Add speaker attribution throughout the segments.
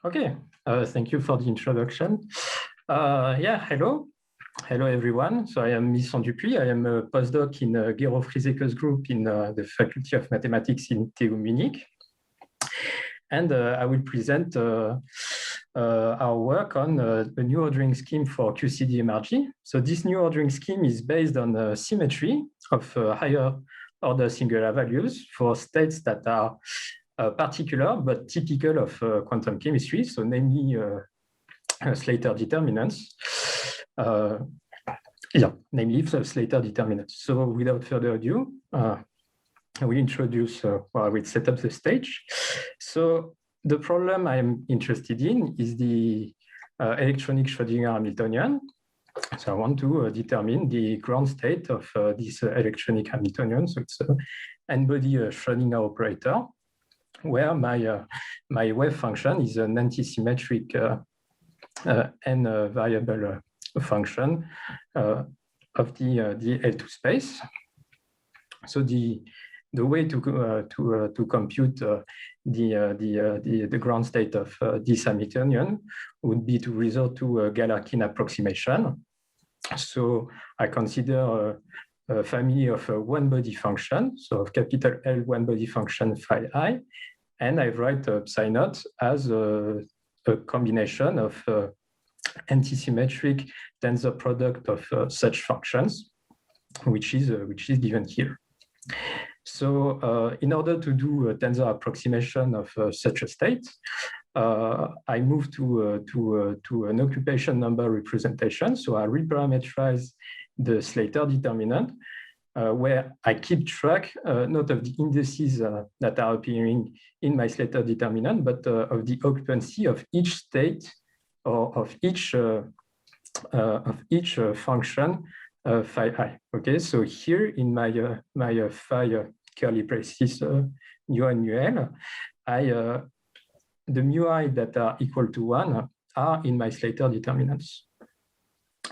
Speaker 1: Okay, thank you for the introduction. Hello. Hello, everyone. So I am Misson Dupuis. I am a postdoc in Gero Frieseke's group in the Faculty of Mathematics in TU Munich. And I will present our work on a new ordering scheme for QCD-MRG. So this new ordering scheme is based on symmetry of higher order singular values for states that are particular but typical of quantum chemistry, so namely Slater determinants. Namely Slater determinants. So without further ado, I will introduce, I will set up the stage. So the problem I'm interested in is the electronic Schrödinger Hamiltonian. So I want to determine the ground state of this electronic Hamiltonian. So it's an n-body Schrödinger operator, where my wave function is an antisymmetric n variable function of the L2 space. So the way to compute the ground state of this Hamiltonian would be to resort to a Galerkin approximation. So I consider a family of one-body function, so of capital L one-body function phi I, and I write psi naught as a combination of antisymmetric tensor product of such functions, which is given here. So in order to do a tensor approximation of such a state, I move to an occupation number representation. So I reparameterize the Slater determinant, where I keep track not of the indices that are appearing in my Slater determinant, but of the occupancy of each state or of each function phi I. Okay, so here in my my phi curly braces mu and mu l, the mu I that are equal to 1 are in my Slater determinants.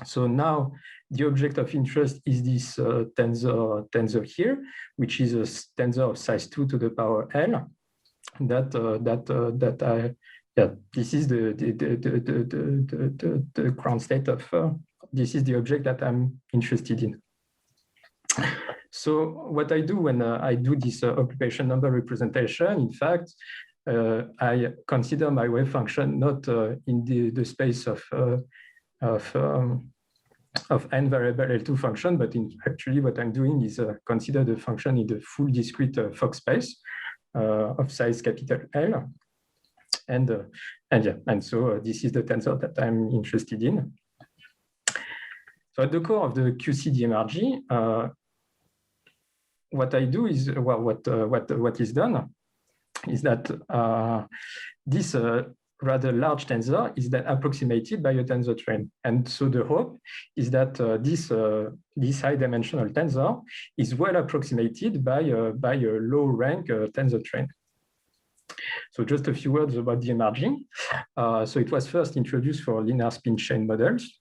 Speaker 1: So now the object of interest is this tensor here, which is a tensor of size 2 to the power L. This is the ground state of this is the object that I'm interested in. So what I do when I do this occupation number representation, in fact, I consider my wave function not in the space of n variable L2 function, but actually what I'm doing is consider the function in the full discrete Fock space of size capital L. And so this is the tensor that I'm interested in. So at the core of the QCD-MRG, what I do is, well, what is done is that this rather large tensor is then approximated by a tensor train. And so the hope is that this high-dimensional tensor is well approximated by a low-rank tensor train. So just a few words about the MRG. So it was first introduced for linear spin chain models,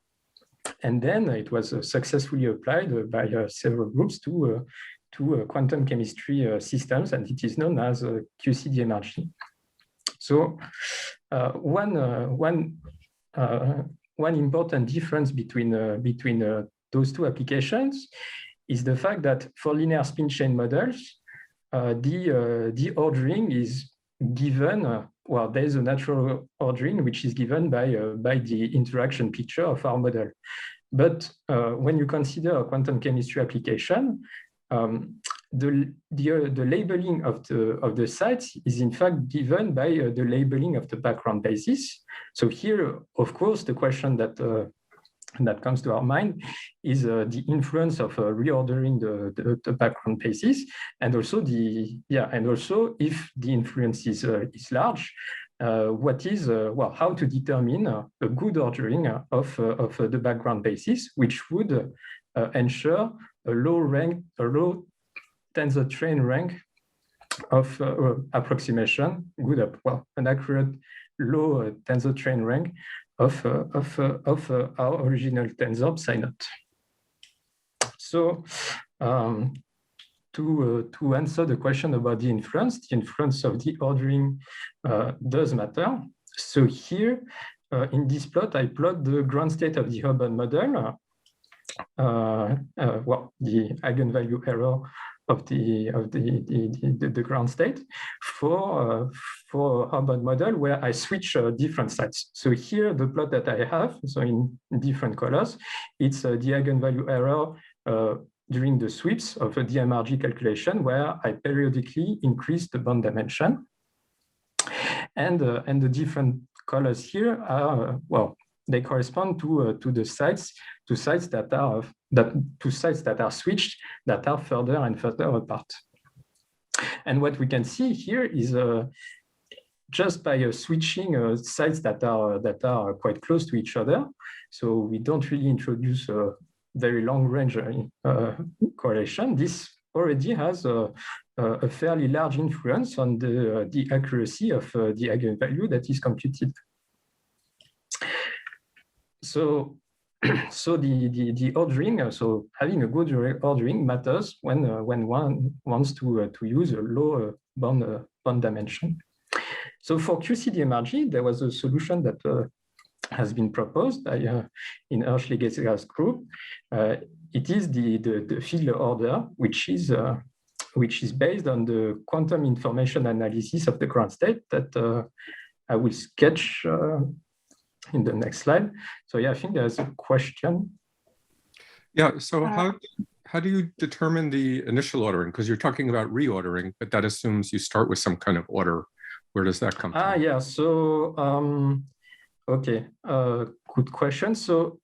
Speaker 1: and then it was successfully applied by several groups to quantum chemistry systems, and it is known as QCD-MRG. So one important difference between those two applications is the fact that for linear spin chain models, the ordering is given. Well, there is a natural ordering which is given by the interaction picture of our model. But when you consider a quantum chemistry application, the labeling of the sites is in fact given by the labeling of the background basis. So here, of course, the question that comes to our mind is the influence of reordering the background basis, and also if the influence is large, what is how to determine a good ordering of the background basis, which would ensure a low tensor train rank of approximation, an accurate low tensor train rank of our original tensor psi naught. So to answer the question about the influence of the ordering does matter. so here in this plot, I plot the ground state of the urban model. Well, the eigenvalue error of the ground state for urban model where I switch different sites. So here the plot that I have, so in different colors, it's the eigenvalue error during the sweeps of a DMRG calculation where I periodically increase the bond dimension. And the different colors here are, well, they correspond to the sites, to sites that are switched, that are further and further apart. And what we can see here is just by switching sites that are quite close to each other. So we don't really introduce a very long range correlation. This already has a fairly large influence on the accuracy of the eigenvalue that is computed. So the ordering, so having a good ordering matters when one wants to use a low bond dimension. So for QCD-MRG, there was a solution that has been proposed by in Hirsch-Legeza's group. It is the Fiedler order, which is based on the quantum information analysis of the ground state that I will sketch in the next slide. So yeah, I think there's a question.
Speaker 2: Yeah, so how do you determine the initial ordering? Because you're talking about reordering, but that assumes you start with some kind of order. Where does that come from?
Speaker 1: Yeah, so, okay, good question. So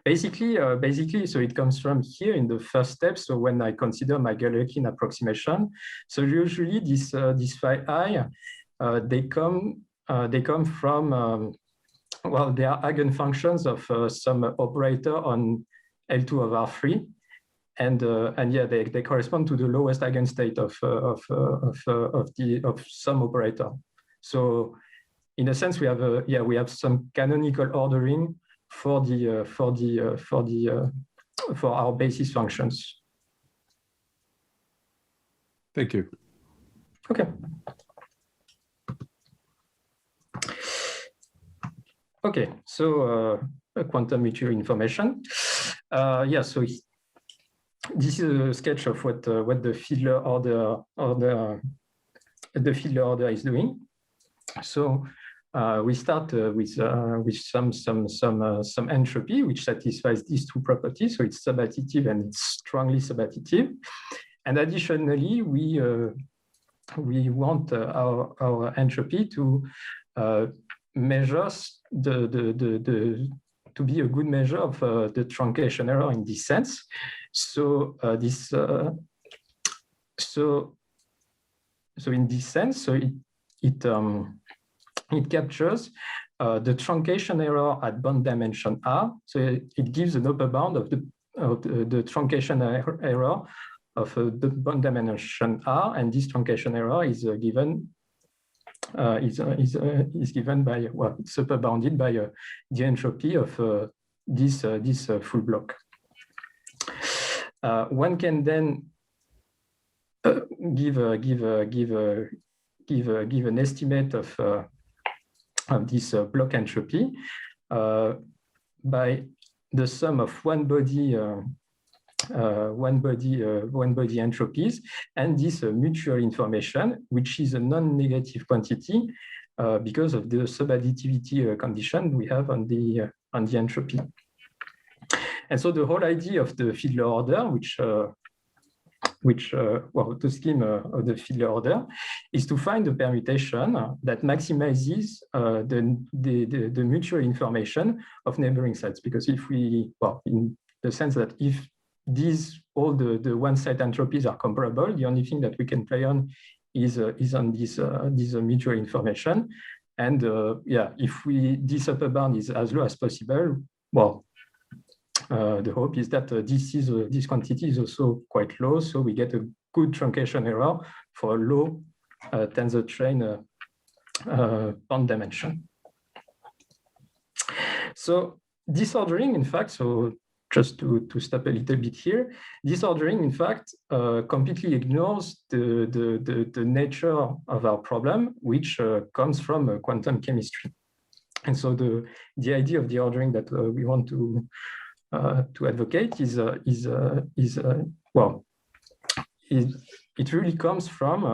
Speaker 1: basically, so it comes from here in the first step. So when I consider my Galerkin approximation, so usually this phi I, they come from, well, they are eigenfunctions of some operator on L2 of R3, and yeah, they correspond to the lowest eigenstate of some operator. So in a sense, we have some canonical ordering for our basis functions.
Speaker 2: Thank you.
Speaker 1: Okay. Okay, so quantum mutual information. Yeah, so this is a sketch of what the Fiedler order is doing. So we start with some entropy which satisfies these two properties. So it's subadditive and it's strongly subadditive. And additionally, we want our entropy to measure to be a good measure of the truncation error in this sense. So so in this sense, so it captures the truncation error at bond dimension R. So it gives an upper bound of the truncation error of the bond dimension R, and this truncation error is given is given by, well, it's upper bounded by the entropy of this full block. One can then give an estimate of this block entropy by the sum of one body entropies and this mutual information, which is a non-negative quantity because of the subadditivity condition we have on the entropy. And so the whole idea of the Fiedler order, well, the scheme of the Fiedler order, is to find a permutation that maximizes the mutual information of neighboring sites. Because if we, well, in the sense that if all the one-site entropies are comparable, the only thing that we can play on is on this mutual information. And yeah, if this upper bound is as low as possible, well, the hope is that this quantity is also quite low, so we get a good truncation error for a low tensor train bond dimension. So this ordering, in fact, so just to stop a little bit here, this ordering, in fact, completely ignores the nature of our problem, which comes from quantum chemistry. And so the idea of the ordering that we want to advocate it really comes from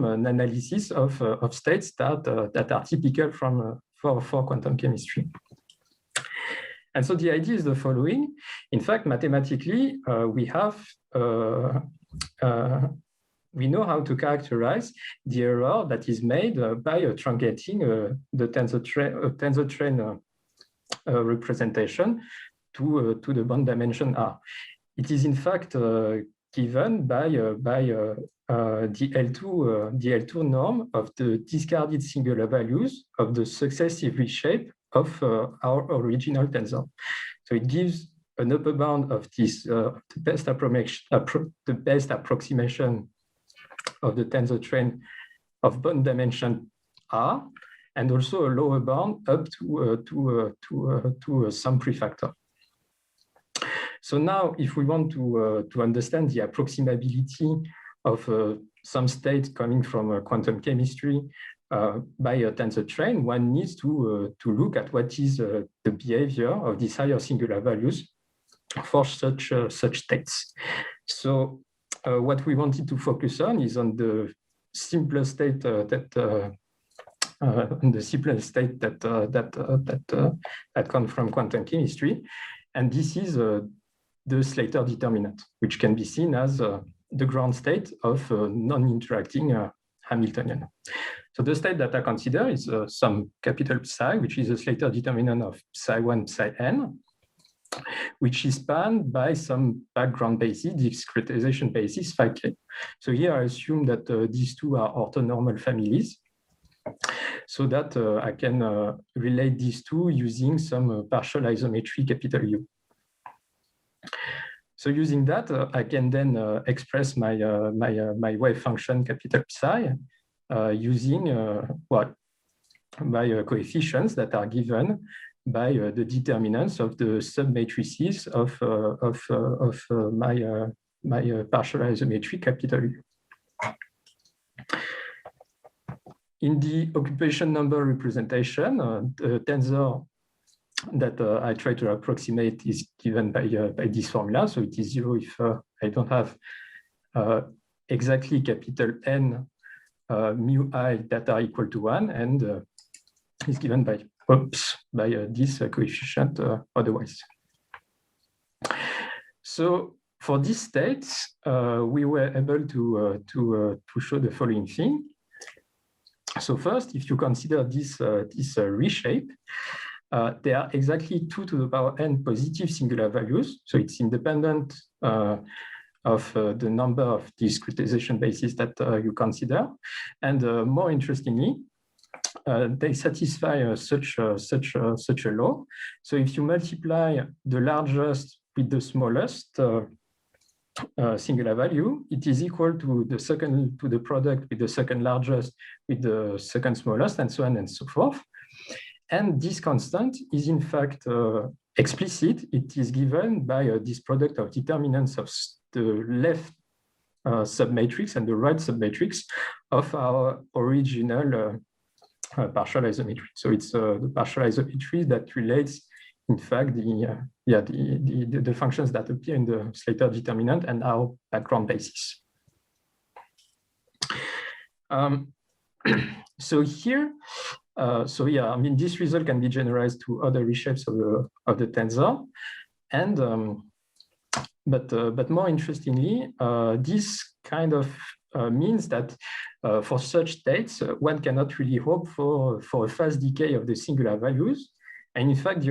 Speaker 1: an analysis of states that are typical for quantum chemistry. And so the idea is the following. In fact, mathematically, we know how to characterize the error that is made by truncating the tensor train representation to the bond dimension R. It is in fact given by the L2 norm of the discarded singular values of the successive reshape of our original tensor. So it gives an upper bound of this the best approximation of the tensor train of bond dimension R, and also a lower bound up to some prefactor. So now, if we want to understand the approximability of some state coming from quantum chemistry by a tensor train, one needs to look at what is the behavior of these higher singular values for such states. So what we wanted to focus on is on the simplest state that come from quantum chemistry, and this is the Slater determinant, which can be seen as the ground state of non-interacting Hamiltonian. So the state that I consider is some capital psi, which is a Slater determinant of psi1, psi-n, which is spanned by some background basis, discretization basis phi k. So here I assume that these two are orthonormal families, so that I can relate these two using some partial isometry capital U. So using that, I can then express my wave function capital psi using by coefficients that are given by the determinants of the submatrices of my partial isometry capital U. In the occupation number representation, the tensor that I try to approximate is given by this formula. So it is 0 if I don't have exactly capital N mu I that are equal to 1, and is given by this coefficient otherwise. So for these states, we were able to show the following thing. So first, if you consider this reshape, there are exactly 2 to the power n positive singular values. So it's independent of the number of discretization bases that you consider. And more interestingly, they satisfy such a law. So if you multiply the largest with the smallest singular value, it is equal to the product with the second largest with the second smallest, and so on and so forth. And this constant is in fact explicit. It is given by this product of determinants of the left submatrix and the right submatrix of our original partial isometry. So it's the partial isometry that relates, in fact, the functions that appear in the Slater determinant and our background basis. So here, I mean, this result can be generalized to other reshapes of the tensor, and but more interestingly, this kind of means that for such states, one cannot really hope for a fast decay of the singular values, and in fact, the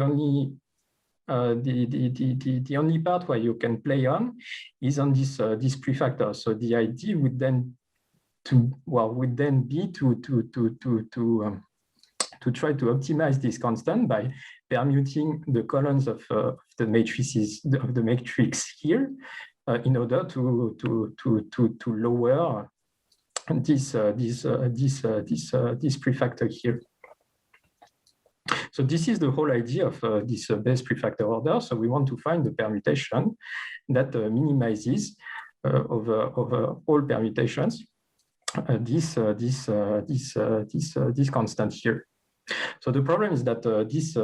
Speaker 1: only part where you can play on is on this prefactor. So the idea would then be to try to optimize this constant by permuting the columns of the matrices of the matrix here in order to lower this prefactor here. So this is the whole idea of this best prefactor order. So we want to find the permutation that minimizes over all permutations this constant here. So the problem is that this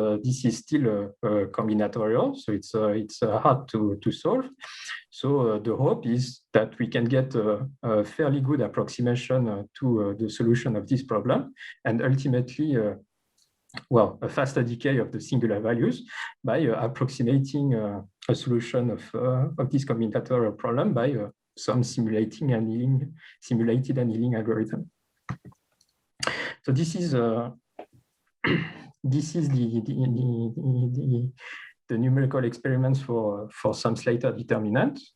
Speaker 1: is still combinatorial, so it's hard to solve. So the hope is that we can get a fairly good approximation to the solution of this problem, and ultimately, well, a faster decay of the singular values by approximating a solution of this combinatorial problem by some simulated annealing algorithm. So this is this is the numerical experiments for some Slater determinants.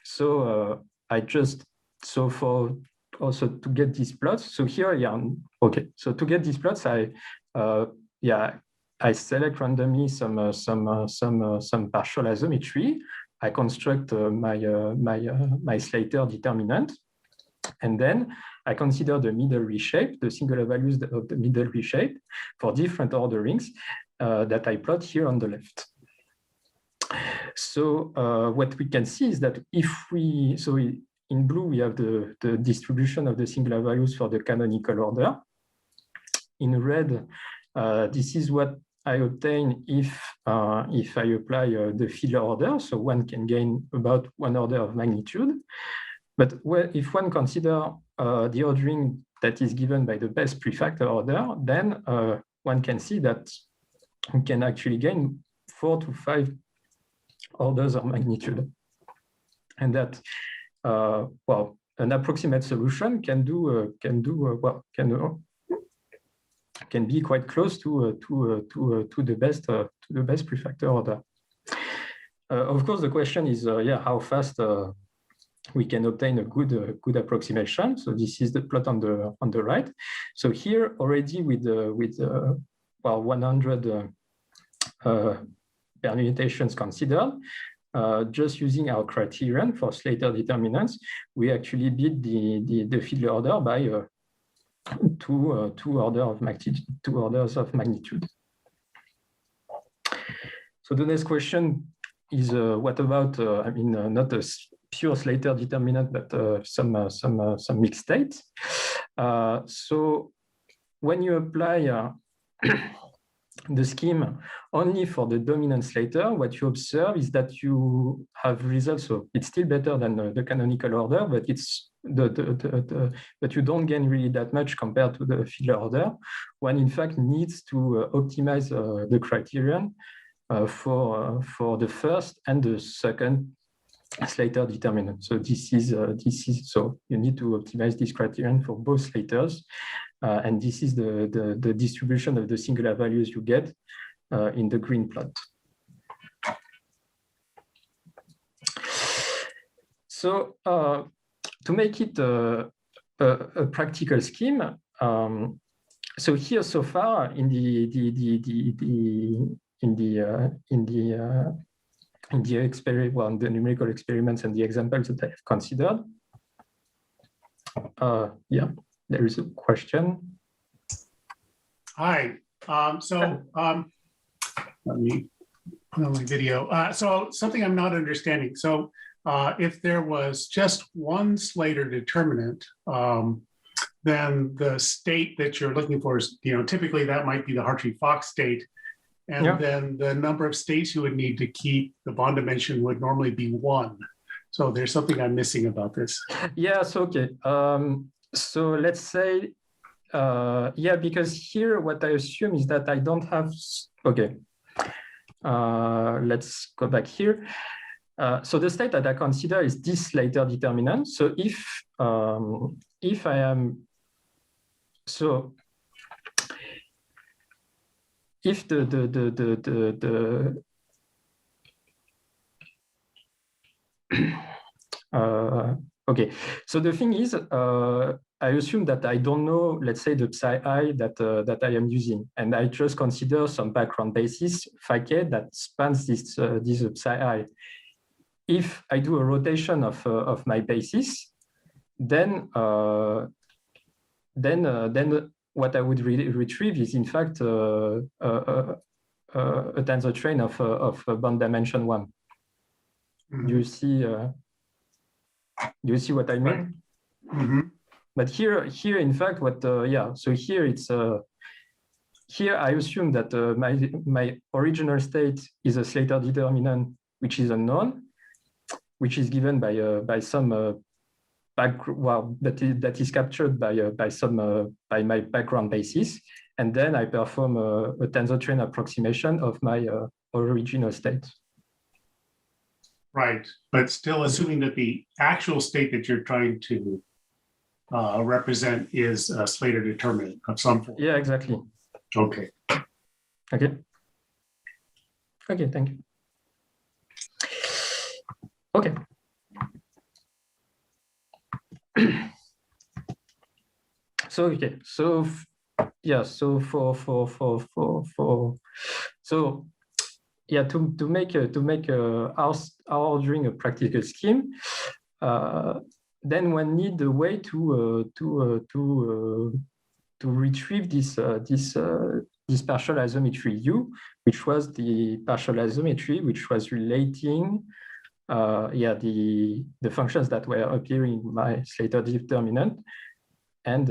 Speaker 1: So I just, so for also to get these plots, so here, yeah, okay. So to get these plots, I select randomly some partial isometry. I construct my Slater determinant, and then I consider the middle reshape, the singular values of the middle reshape for different orderings that I plot here on the left. So what we can see is that if we, so in blue, we have the distribution of the singular values for the canonical order. In red, this is what I obtain if I apply the Fiedler order. So one can gain about 1 order of magnitude. But if one considers the ordering that is given by the best prefactor order, then one can see that we can actually gain 4 to 5 orders of magnitude. And that, well, an approximate solution can be quite close to the best prefactor order. Of course, the question is, how fast we can obtain a good approximation. So this is the plot on the right. So here already with 100 permutations considered, just using our criterion for Slater determinants, we actually beat the Fiedler order by two orders of magnitude. So the next question is, what about, not a pure Slater determinant, but some mixed states. So when you apply the scheme only for the dominant Slater, what you observe is that you have results. So it's still better than the canonical order, but it's but you don't gain really that much compared to the Fiedler order. One in fact needs to optimize the criterion for the first and the second Slater determinant. So this is so you need to optimize this criterion for both Slaters, and this is the distribution of the singular values you get in the green plot. So to make it a practical scheme, so here so far in the numerical experiments and the examples that I have considered. Yeah, there is a question.
Speaker 3: Hi. Let me put on my video. So something I'm not understanding. So if there was just one Slater determinant, then the state that you're looking for is, typically that might be the Hartree-Fock state. And then the number of states you would need to keep the bond dimension would normally be 1. So there's something I'm missing about this.
Speaker 1: Yes, okay. So let's say, because here what I assume is that I don't have, okay. Let's go back here. So the state that I consider is this Slater determinant. So if I am, so if okay, so the thing is, I assume that I don't know, let's say, the psi I that I am using, and I just consider some background basis phi k that spans this psi I. If I do a rotation of my basis, then what I would retrieve is in fact a tensor train of bond dimension 1.
Speaker 3: Mhm.
Speaker 1: Do you see what I mean?
Speaker 3: Right. Mm-hmm.
Speaker 1: But here, in fact, so here it's here I assume that my original state is a Slater determinant, which is unknown, which is given by some that is captured by my background basis, and then I perform a tensor train approximation of my original state.
Speaker 3: Right, but still assuming that the actual state that you're trying to represent is a Slater determinant of some form.
Speaker 1: Yeah, exactly.
Speaker 3: Okay.
Speaker 1: Okay. Okay, thank you. Okay. So okay, so yeah, so to make our ordering a practical scheme, then one need a way to retrieve this partial isometry U, which was the partial isometry which was relating the functions that were appearing in my Slater determinant and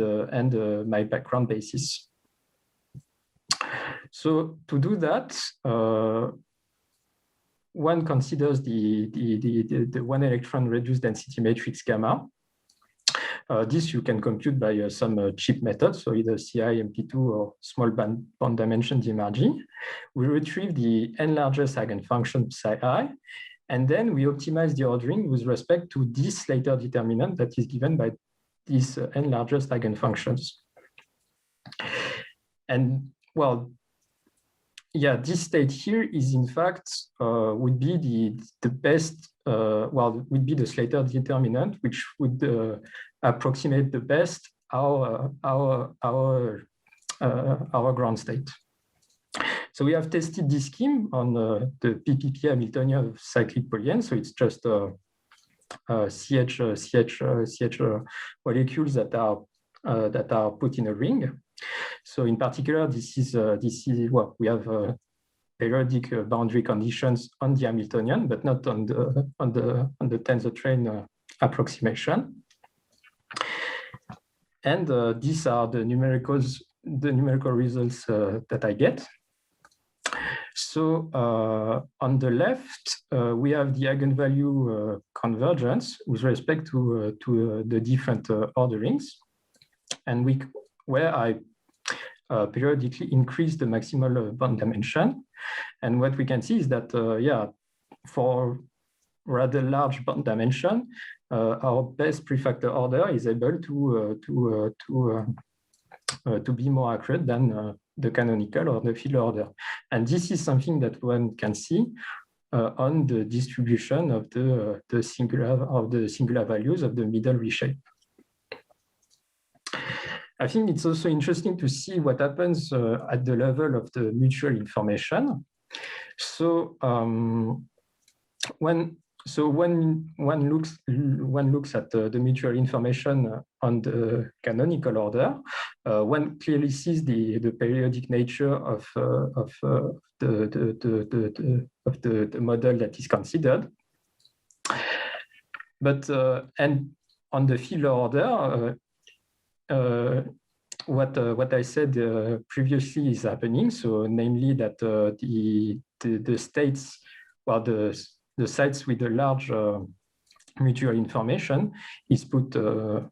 Speaker 1: my background basis. So to do that, one considers the one electron reduced density matrix gamma. This you can compute by some cheap method, so either CI, MP2, or small band dimension DMRG. We retrieve the n largest eigenfunction psi I, and then we optimize the ordering with respect to this Slater determinant that is given by these n largest eigenfunctions. And well, yeah, this state here is in fact would be the best, would be the Slater determinant, which would approximate the best our ground state. So we have tested this scheme on the PPP Hamiltonian of cyclic polyene. So it's just CH molecules that are put in a ring. So in particular, this is well, we have periodic boundary conditions on the Hamiltonian, but not on the tensor train approximation. And these are the numerical results that I get. So on the left, we have the eigenvalue convergence with respect to the different orderings, and where I periodically increase the maximal bond dimension. And what we can see is that, for rather large bond dimension, our best prefactor order is able to be more accurate than the canonical or the field order. And this is something that one can see on the distribution of the singular values of the middle reshape. I think it's also interesting to see what happens at the level of the mutual information. So when one looks at the mutual information on the canonical order, one clearly sees the periodic nature of the model that is considered. But and on the field order, what I said previously is happening. So namely that the states, well, the sites with a large mutual information is put are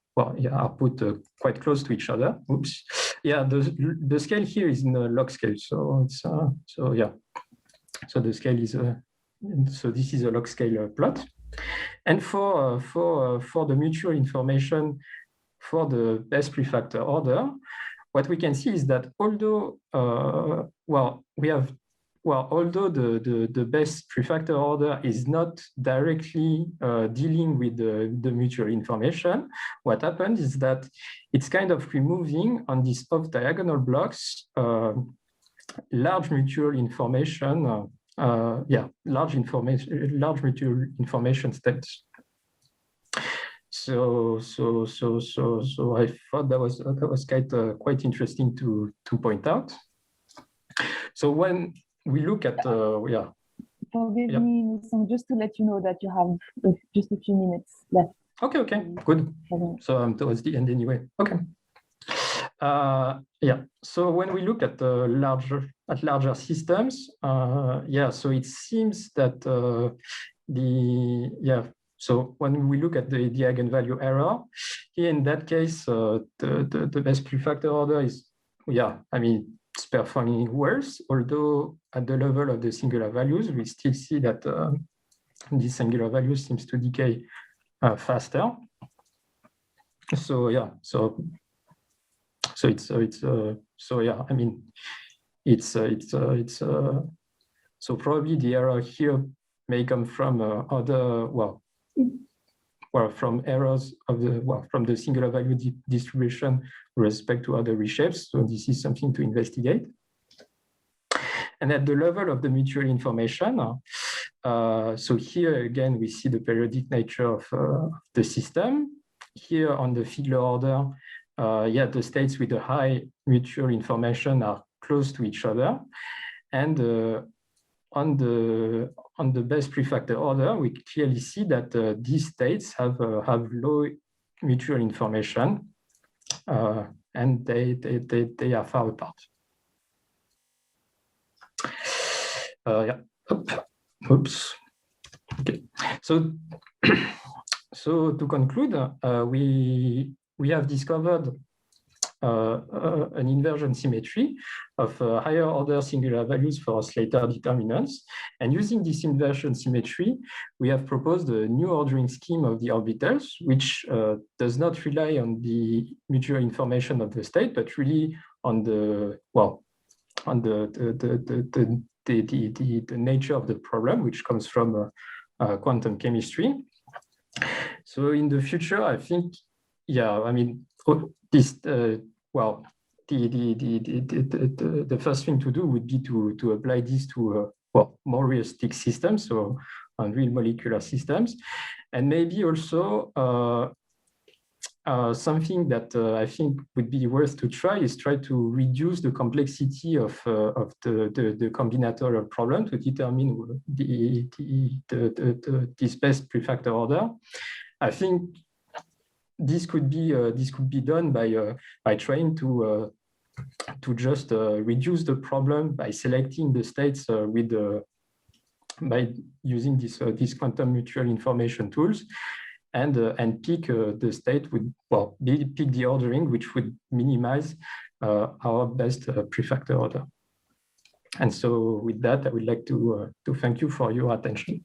Speaker 1: put quite close to each other. Oops. Yeah, the scale here is in a log scale. So it's so yeah. So the scale is so this is a log scale plot. And for the mutual information for the best prefactor order, what we can see is that although although the best prefactor order is not directly dealing with the mutual information, what happens is that it's kind of removing on these off-diagonal blocks large mutual information, large mutual information states. So I thought that was quite interesting to point out. So when we look at
Speaker 4: Forgive me, just to let you know that you have just a few minutes left.
Speaker 1: Okay, good. So I'm towards the end anyway. Okay. So when we look at larger systems, so it seems that so when we look at the eigenvalue error, here in that case, the best prefactor order is, it's performing worse, although at the level of the singular values, we still see that these singular values seems to decay faster. So probably the error here may come from from errors of from the singular value distribution with respect to other reshapes. So this is something to investigate. And at the level of the mutual information, so here again we see the periodic nature of the system. Here on the Fiedler order, the states with a high mutual information are close to each other, and on the best prefactor order, we clearly see that these states have low mutual information, and they are far apart. Oops. Okay. So to conclude, we have discovered an inversion symmetry of higher order singular values for Slater determinants. And using this inversion symmetry, we have proposed a new ordering scheme of the orbitals, which does not rely on the mutual information of the state, but really on the nature of the problem, which comes from quantum chemistry. So in the future, I think, this the first thing to do would be to apply this to more realistic systems, so on real molecular systems, and maybe also something that I think would be worth to try is try to reduce the complexity of the combinatorial problem to determine this best prefactor order. I think this could be done by trying to just reduce the problem by selecting the states by using these quantum mutual information tools, and pick the state pick the ordering which would minimize our best prefactor order. And so with that, I would like to thank you for your attention.